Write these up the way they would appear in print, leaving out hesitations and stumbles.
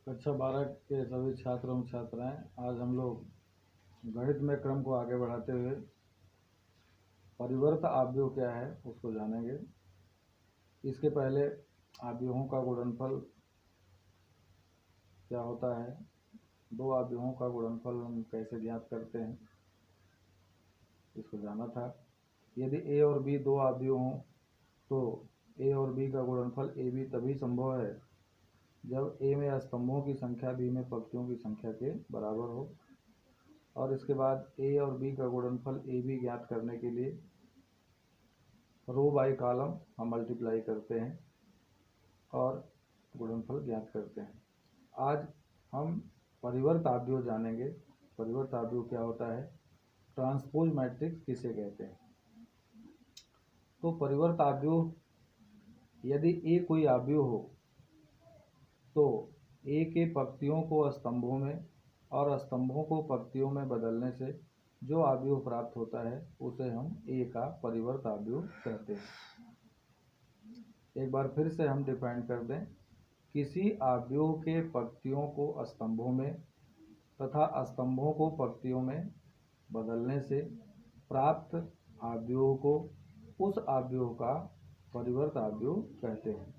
कक्षा 12 के सभी छात्र एवं छात्राएं, आज हम लोग गणित में क्रम को आगे बढ़ाते हुए परिवर्त आव्यूह क्या है उसको जानेंगे। इसके पहले आव्यूहों का गुणनफल क्या होता है, दो आव्यूहों का गुणनफल हम कैसे ज्ञात करते हैं, इसको जाना था। यदि a और b दो आव्यूह हों तो a और b का गुणनफल ab तभी संभव है जब a में स्तंभों की संख्या b में पंक्तियों की संख्या के बराबर हो। और इसके बाद a और b का गुणनफल ab ज्ञात करने के लिए रो बाई कॉलम हम मल्टीप्लाई करते हैं और गुणनफल ज्ञात करते हैं। आज हम परिवर्त आव्यूह जानेंगे। परिवर्त आव्यूह क्या होता है, ट्रांसपोज मैट्रिक्स किसे कहते हैं। तो परिवर्त आव्यूह, यदि a कोई आव्यूह हो तो a के पंक्तियों को स्तंभों में और स्तंभों को पंक्तियों में बदलने से जो आव्यूह प्राप्त होता है उसे हम a का परिवर्त आव्यूह कहते हैं। एक बार फिर से हम डिफाइन कर दें, किसी आव्यूह के पंक्तियों को स्तंभों में तथा स्तंभों को पंक्तियों में बदलने से प्राप्त आव्यूह को उस आव्यूह का परिवर्त आव्यूह कहते हैं।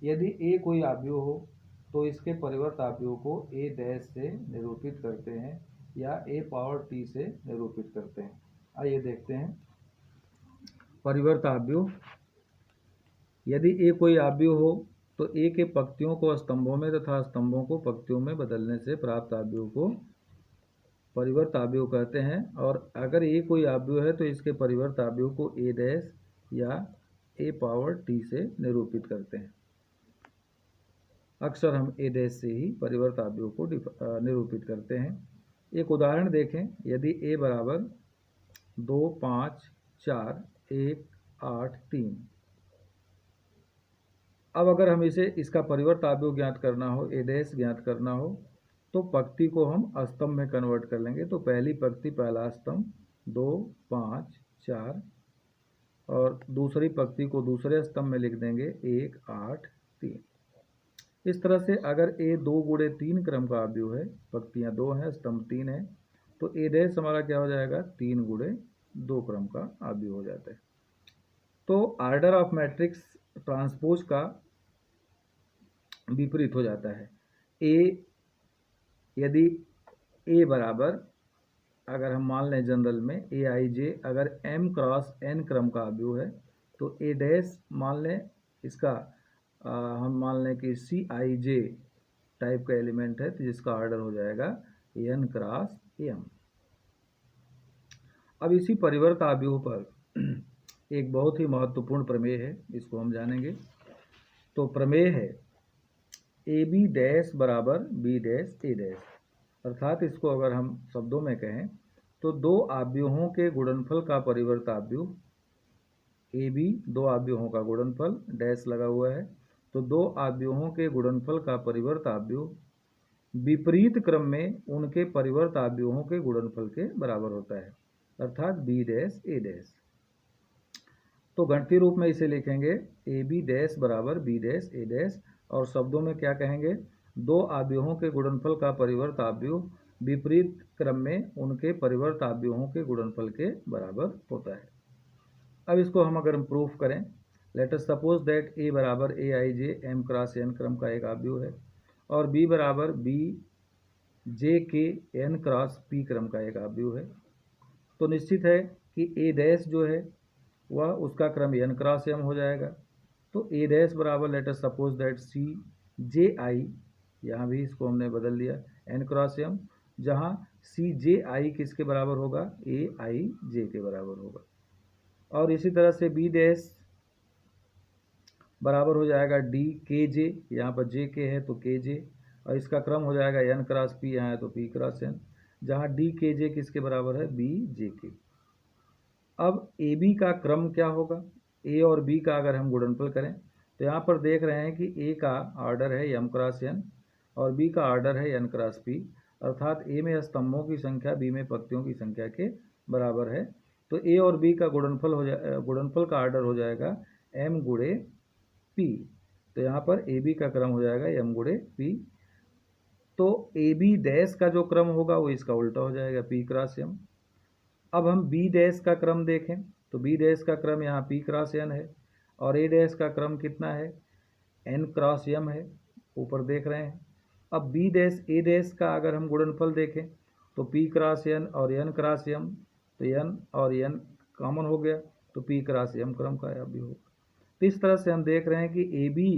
यदि a कोई आव्यूह हो तो इसके परिवर्त आव्यूह को a डैश से निरूपित करते हैं या a पावर t से निरूपित करते हैं। आइए देखते हैं परिवर्त आव्यूह। यदि a कोई आव्यूह हो तो a के पंक्तियों को स्तंभों में तथा स्तंभों को पंक्तियों में बदलने से प्राप्त आव्यूह को परिवर्त आव्यूह कहते हैं। और अगर a कोई आव्यूह है तो इसके परिवर्त आव्यूह को a डैश या a पावर t से निरूपित करते हैं। अक्सर हम a डैश से ही परिवर्त आव्यूह को निरूपित करते हैं। एक उदाहरण देखें, यदि a बराबर 2, 5, 4, 1, 8, 3। अब अगर हम इसका परिवर्त आव्यूह ज्ञात करना हो, a डैश ज्ञात करना हो, तो पंक्ति को हम स्तंभ में कन्वर्ट कर लेंगे। तो पहली पंक्ति पहला स्तंभ 2, 5, 4 और दूसरी पंक्ति को दूसरे स्तंभ में लिख देंगे 1, 8, 3। इस तरह से अगर a 2 गुणे 3 क्रम का आव्यूह है, पंक्तियां 2 हैं, स्तंभ 3 है, तो a डैश हमारा क्या हो जाएगा, 3 गुणे 2 क्रम का आव्यूह हो जाता है। तो ऑर्डर ऑफ मैट्रिक्स ट्रांसपोज का विपरीत हो जाता है। यदि a बराबर, अगर हम मान लें जनरल में aij अगर m क्रॉस n क्रम का आव्यूह है तो a डैश मान लें इसका हम मान लें कि cij टाइप का एलिमेंट है, तो जिसका ऑर्डर हो जाएगा n क्रॉस m। अब इसी परिवर्त आव्यूह पर एक बहुत ही महत्वपूर्ण प्रमेय है, इसको हम जानेंगे। तो प्रमेय है ab डैश बराबर b डैश a डैश, अर्थात इसको अगर हम शब्दों में कहें तो दो आव्यूहों के गुणनफल का परिवर्त आव्यूह ab, दो आव्यूहों का गुणनफल डैश लगा हुआ है, तो दो आव्यूहों के गुणनफल का परिवर्त आव्यूह विपरीत क्रम में उनके परिवर्त आव्यूहों के गुणनफल के बराबर होता है, अर्थात b डैश a डैश। तो गणितीय रूप में इसे लिखेंगे ab डैश बराबर b डैश a डैश, और शब्दों में क्या कहेंगे, दो आव्यूहों के गुणनफल का परिवर्त आव्यूह विपरीत क्रम में उनके परिवर्त आव्यूहों के गुणनफल के बराबर होता है। अब इसको हम अगर प्रूफ करें, let us suppose that a बराबर aij m क्रॉस n क्रम का एक आव्यूह है और b बराबर b j k n cross p क्रम का एक आव्यूह है। तो निश्चित है कि a डैश जो है वह उसका क्रम n क्रॉस m हो जाएगा। तो a डैश बराबर let us suppose that c j i, यहाँ भी इसको हमने बदल दिया n क्रॉस m, जहाँ c j i किसके बराबर होगा, a i j के बराबर होगा। और इसी तरह से b डैश बराबर हो जाएगा d k j, यहाँ पर j k है तो k j, और इसका क्रम हो जाएगा n क्रॉस p, यहाँ है तो p क्रॉस n, जहाँ d k j किसके बराबर है, b j k। अब ए बी का क्रम क्या होगा, a और b का अगर हम गुणनफल करें तो यहाँ पर देख रहे हैं कि a का ऑर्डर है m क्रॉस n और b का ऑर्डर है n क्रॉस p, अर्थात a में स्तंभों की संख्या b में पंक्तियों की संख्या के बराबर है। तो a और b का गुणनफल का ऑर्डर हो जाएगा m गुणे p, तो यहाँ पर a b का क्रम हो जाएगा m गुणे p। तो ए बी डैश का जो क्रम होगा वो इसका उल्टा हो जाएगा, पी क्रॉस एम। अब हम बी डैश का क्रम देखें तो बी डैश का क्रम यहाँ पी क्रॉस एन है और ए डैश का क्रम कितना है, एन क्रॉस एम है, ऊपर देख रहे हैं। अब बी डैश ए डैश का अगर हम गुणनफल देखें तो पी क्रॉस एन और एन क्रॉस एम, तो एन और एन कॉमन हो गया तो पी क्रॉस एम क्रम का अवयव होगा। तो इस तरह से हम देख रहे हैं कि ए बी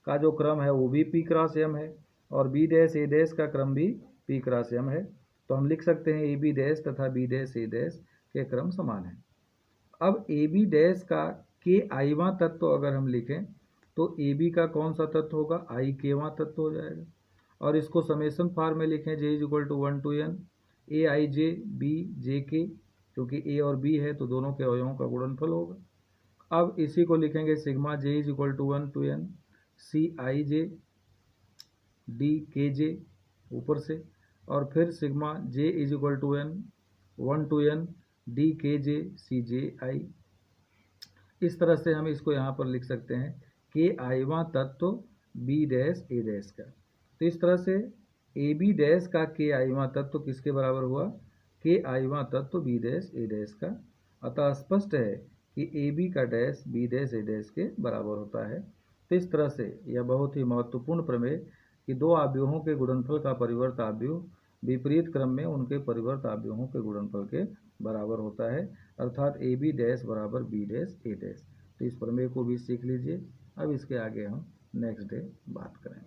का जो क्रम है वो भी पी क्रॉस एम है और बी डैश ए डैश का क्रम भी पी क्रॉस एम है। तो हम लिख सकते हैं ए बी डैश तथा बी डैश ए डैश के क्रम समान है। अब ए बी डैश का के आईवां तत्व अगर हम लिखें तो ए बी का कौन सा तत्व होगा, आई केवां तत्व हो जाएगा। और इसको समेशन फॉर्म में लिखें, J is equal to 1 to n A I J B J के, क्योंकि ए और बी है तो दोनों के अवयवों का गुणनफल होगा। अब इसी को लिखेंगे sigma j is equal to 1 to n c i j d k j ऊपर से, और फिर sigma j is equal to n 1 to n d k j सी जे आई। इस तरह से हम इसको यहाँ पर लिख सकते हैं के आईवां तत्व बी डैश ए डैश का। तो इस तरह से ए बी डैश का के आईवां तत्व किसके बराबर हुआ, के आईवां तत्व बी डैश ए डैश का। अतः स्पष्ट है कि ए बी का डैश बी डैश ए डैश के बराबर होता है। तो इस तरह से यह बहुत ही महत्वपूर्ण प्रमेय कि दो आव्यूहों के गुणनफल का परिवर्त आव्यूह विपरीत क्रम में उनके परिवर्त आव्यूहों के गुणनफल के बराबर होता है, अर्थात ए बी डैश बराबर बी डैश ए डैश। तो इस प्रमेय को भी सीख लीजिए। अब इसके आगे हम नेक्स्ट डे बात करेंगे।